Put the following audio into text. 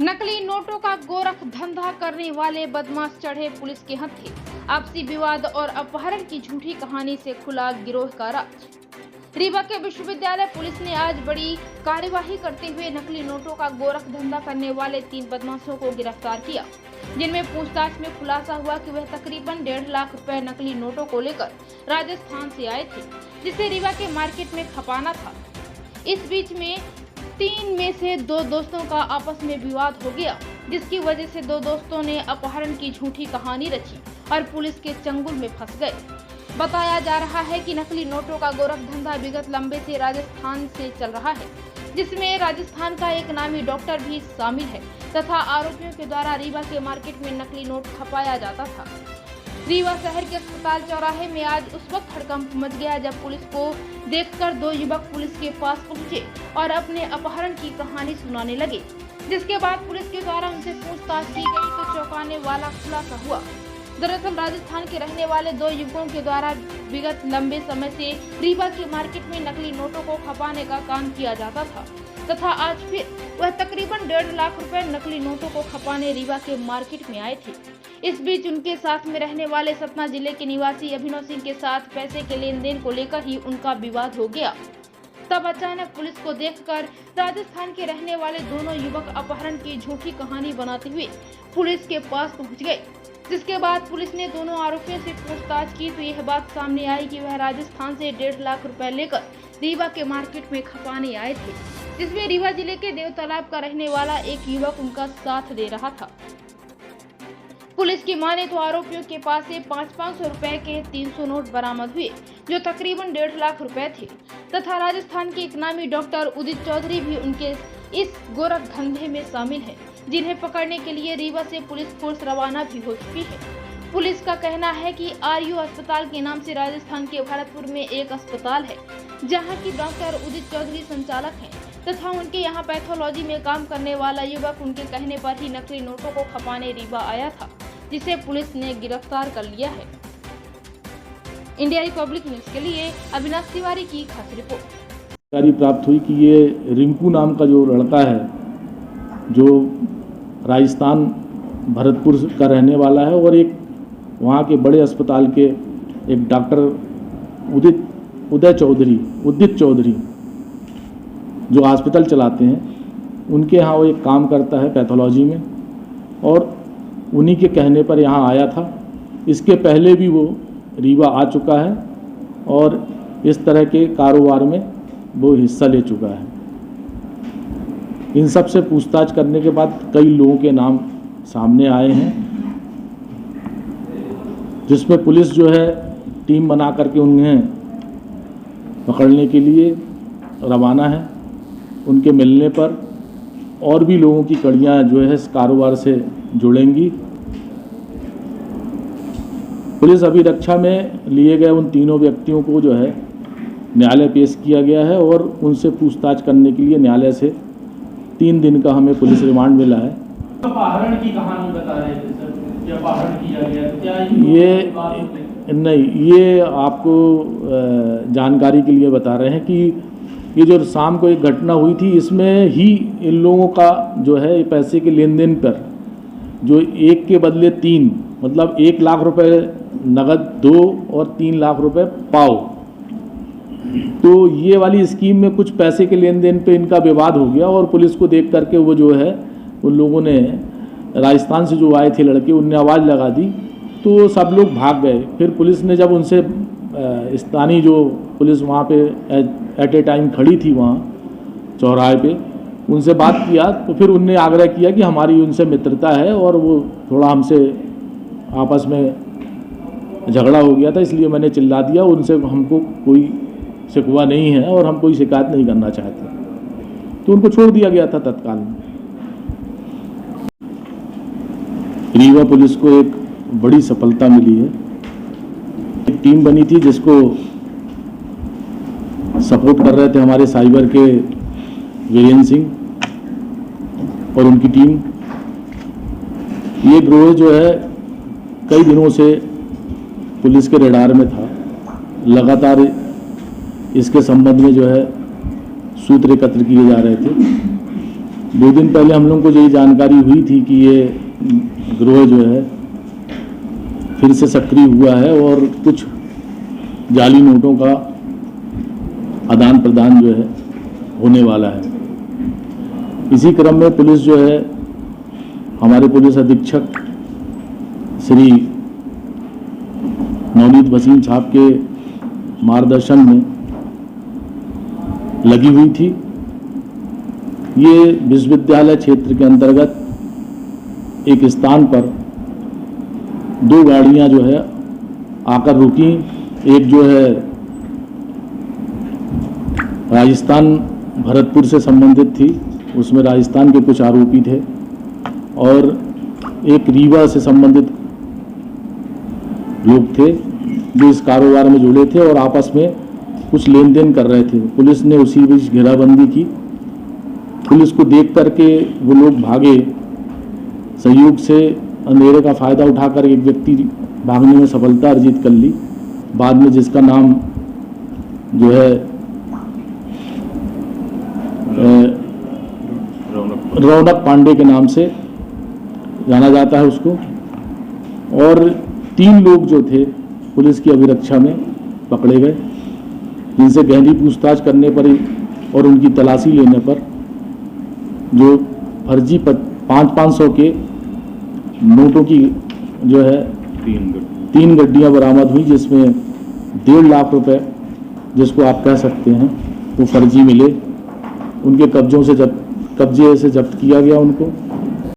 नकली नोटों का गोरख धंधा करने वाले बदमाश चढ़े पुलिस के हत्थे। आपसी विवाद और अपहरण की झूठी कहानी से खुला गिरोह का राज। रीवा के विश्वविद्यालय पुलिस ने आज बड़ी कार्यवाही करते हुए नकली नोटों का गोरख धंधा करने वाले 3 बदमाशों को गिरफ्तार किया, जिनमें पूछताछ में खुलासा हुआ कि वह तकरीबन 1.5 लाख रुपए नकली नोटों को लेकर राजस्थान से आए थे, जिसे रीवा के मार्केट में खपाना था। इस बीच में 3 में से 2 दोस्तों का आपस में विवाद हो गया, जिसकी वजह से 2 दोस्तों ने अपहरण की झूठी कहानी रची और पुलिस के चंगुल में फंस गए। बताया जा रहा है कि नकली नोटों का गोरख धंधा विगत लंबे से राजस्थान से चल रहा है, जिसमें राजस्थान का एक नामी डॉक्टर भी शामिल है तथा आरोपियों के द्वारा रीवा के मार्केट में नकली नोट खपाया जाता था। रीवा शहर के अस्पताल चौराहे में आज उस वक्त हड़कंप मच गया जब पुलिस को देखकर 2 युवक पुलिस के पास पहुंचे और अपने अपहरण की कहानी सुनाने लगे, जिसके बाद पुलिस के द्वारा उनसे पूछताछ की गई तो चौंकाने वाला खुलासा हुआ। दरअसल राजस्थान के रहने वाले 2 युवकों के द्वारा विगत लंबे समय से रीवा के मार्केट में नकली नोटों को खपाने का काम किया जाता था तथा आज फिर वह तकरीबन 1.5 लाख रुपए नकली नोटों को खपाने रीवा के मार्केट में आए थे। इस बीच उनके साथ में रहने वाले सतना जिले के निवासी अभिनव सिंह के साथ पैसे के लेन देन को लेकर ही उनका विवाद हो गया। तब अचानक पुलिस को देखकर राजस्थान के रहने वाले दोनों युवक अपहरण की झूठी कहानी बनाते हुए पुलिस के पास पहुंच गए, जिसके बाद पुलिस ने दोनों आरोपियों से पूछताछ की तो यह बात सामने आई कि वह राजस्थान से 1.5 लाख रुपए लेकर रीवा के मार्केट में खपाने आए थे, जिसमें रीवा जिले के देव तालाब का रहने वाला एक युवक उनका साथ दे रहा था। पुलिस की माने तो आरोपियों के पास से 500 रुपए के 300 नोट बरामद हुए, जो तकरीबन 1.5 लाख रुपए थे तथा राजस्थान के एक नामी डॉक्टर उदित चौधरी भी उनके इस गोरख धंधे में शामिल है, जिन्हें पकड़ने के लिए रीवा से पुलिस फोर्स रवाना भी हो चुकी है। पुलिस का कहना है कि आरयू अस्पताल के नाम से राजस्थान के भरतपुर में एक अस्पताल है, जहां की डॉक्टर उदित चौधरी संचालक हैं तथा उनके यहां पैथोलॉजी में काम करने वाला युवक उनके कहने पर ही नकली नोटों को खपाने रीवा आया था, जिसे पुलिस ने गिरफ्तार कर लिया है। इंडिया रिपब्लिक न्यूज के लिए अविनाश तिवारी की खास रिपोर्ट। जानकारी प्राप्त हुई कि ये रिंकू नाम का जो लड़का है, जो राजस्थान भरतपुर का रहने वाला है और एक वहाँ के बड़े अस्पताल के एक डॉक्टर उदित चौधरी जो हॉस्पिटल चलाते हैं, उनके यहाँ वो एक काम करता है पैथोलॉजी में, और उन्हीं के कहने पर यहाँ आया था। इसके पहले भी वो रीवा आ चुका है और इस तरह के कारोबार में वो हिस्सा ले चुका है। इन सब से पूछताछ करने के बाद कई लोगों के नाम सामने आए हैं, जिसमें पुलिस जो है टीम बना करके उन्हें पकड़ने के लिए रवाना है। उनके मिलने पर और भी लोगों की कड़ियाँ जो है इस कारोबार से जुड़ेंगी। पुलिस अभिरक्षा में लिए गए उन तीनों व्यक्तियों को जो है न्यायालय पेश किया गया है और उनसे पूछताछ करने के लिए न्यायालय से 3 दिन का हमें पुलिस रिमांड मिला है। अपहरण की कहानी बता रहे थे सर, कि अपहरण किया गया, तो क्या ये आपको जानकारी के लिए बता रहे हैं कि ये जो शाम को एक घटना हुई थी, इसमें ही इन लोगों का जो है पैसे के लेन देन पर जो 1 के बदले 3, मतलब 1 लाख रुपए नगद 2 और 3 लाख रुपए पाओ, तो ये वाली स्कीम में कुछ पैसे के लेन देन पे इनका विवाद हो गया और पुलिस को देख करके वो जो है उन लोगों ने, राजस्थान से जो आए थे लड़के, उनने आवाज़ लगा दी तो सब लोग भाग गए। फिर पुलिस ने जब उनसे स्थानीय जो पुलिस वहाँ पे एट ए टाइम खड़ी थी वहाँ चौराहे पे, उनसे बात किया तो फिर उनने आग्रह किया कि हमारी उनसे मित्रता है और वो थोड़ा हमसे आपस में झगड़ा हो गया था, इसलिए मैंने चिल्ला दिया। उनसे हमको कोई शिकवा नहीं है और हम कोई शिकायत नहीं करना चाहते, तो उनको छोड़ दिया गया था तत्काल में। रीवा पुलिस को एक बड़ी सफलता मिली है। एक टीम बनी थी जिसको सपोर्ट कर रहे थे हमारे साइबर के वीरेंद्र सिंह और उनकी टीम। ये गिरोह जो है कई दिनों से पुलिस के रडार में था, लगातार इसके संबंध में जो है सूत्र एकत्र किए जा रहे थे 2 दिन पहले हम लोग को यही जानकारी हुई थी कि ये गिरोह जो है फिर से सक्रिय हुआ है और कुछ जाली नोटों का आदान प्रदान जो है होने वाला है। इसी क्रम में पुलिस जो है, हमारे पुलिस अधीक्षक श्री नवनीत वसीम साहब के मार्गदर्शन में लगी हुई थी। ये विश्वविद्यालय क्षेत्र के अंतर्गत एक स्थान पर 2 गाड़ियां जो है आकर रुकी। एक जो है राजस्थान भरतपुर से संबंधित थी, उसमें राजस्थान के कुछ आरोपी थे, और एक रीवा से संबंधित लोग थे जो इस कारोबार में जुड़े थे और आपस में कुछ लेन देन कर रहे थे। पुलिस ने उसी बीच घेराबंदी की। पुलिस को देख करके वो लोग भागे। सहयोग से अंधेरे का फायदा उठाकर एक व्यक्ति भागने में सफलता अर्जित कर ली। बाद में जिसका नाम जो है रौनक पांडे के नाम से जाना जाता है उसको, और 3 लोग जो थे पुलिस की अभिरक्षा में पकड़े गए, जिनसे गहरी पूछताछ करने पर और उनकी तलाशी लेने पर जो फर्जी 500 के नोटों की जो है 3 गड्डियाँ बरामद हुई, जिसमें 1.5 लाख रुपए जिसको आप कह सकते हैं वो फर्जी मिले। उनके कब्जे से जब्त किया गया उनको।